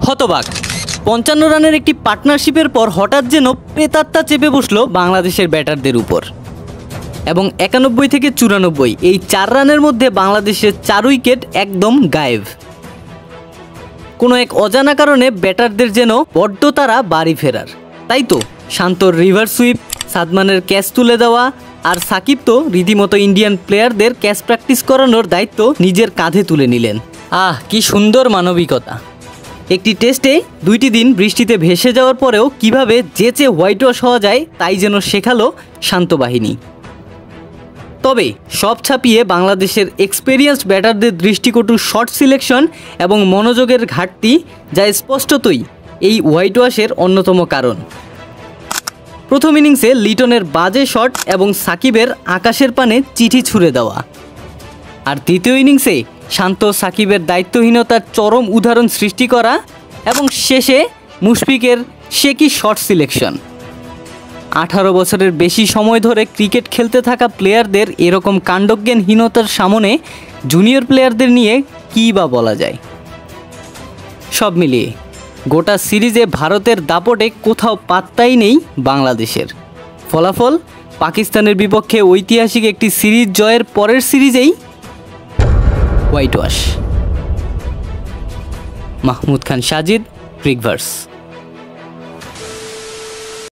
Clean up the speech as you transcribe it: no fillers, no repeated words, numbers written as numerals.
হতবাক ৫৫ রানের একটি পার্টনারশিপের পর হঠাৎ যেন প্রেতাত্মা চেপে বসলো বাংলাদেশের ব্যাটারদের উপর এবং ৯১ থেকে ৯৪ এই ৪ রানের মধ্যে বাংলাদেশের ৪ উইকেট একদম গায়েব। কোনো এক অজানা কারণে ব্যাটারদের যেন বড্ড তারা বাড়ি ফেরার। তাই তো শান্তর রিভার সুইপ, সাদমানের ক্যাচ তুলে দেওয়া আর সাকিব তো রীতিমতো ইন্ডিয়ান প্লেয়ারদের ক্যাচ প্র্যাকটিস করানোর দায়িত্ব নিজের কাঁধে তুলে নিলেন। কি সুন্দর মানবিকতা! একটি টেস্টে ২টি দিন বৃষ্টিতে ভেসে যাওয়ার পরেও কিভাবে যেচে হোয়াইট ওয়াশ হওয়া যায় তাই যেন শেখালো শান্ত বাহিনী। তবে সব ছাপিয়ে বাংলাদেশের এক্সপেরিয়েন্সড ব্যাটারদের দৃষ্টিকটু শট সিলেকশন এবং মনোযোগের ঘাটতি, যা স্পষ্টতই এই হোয়াইট ওয়াশের অন্যতম কারণ। প্রথম ইনিংসে লিটনের বাজে শট এবং সাকিবের আকাশের পানে চিঠি ছুঁড়ে দেওয়া, আর দ্বিতীয় ইনিংসে শান্ত সাকিবের দায়িত্বহীনতার চরম উদাহরণ সৃষ্টি করা এবং শেষে মুশফিকের শেকি শট সিলেকশন। ১৮ বছরের বেশি সময় ধরে ক্রিকেট খেলতে থাকা প্লেয়ারদের এরকম কাণ্ডজ্ঞানহীনতার সামনে জুনিয়র প্লেয়ারদের নিয়ে কী বা বলা যায়। সব মিলিয়ে গোটা সিরিজে ভারতের দাপটে কোথাও পাত্তাই নেই বাংলাদেশের। ফলাফল পাকিস্তানের বিপক্ষে ঐতিহাসিক একটি সিরিজ জয়ের পরের সিরিজেই হোয়াইট ওয়াশ। মাহমুদ খান সাজিদ, ক্রিকভার্স।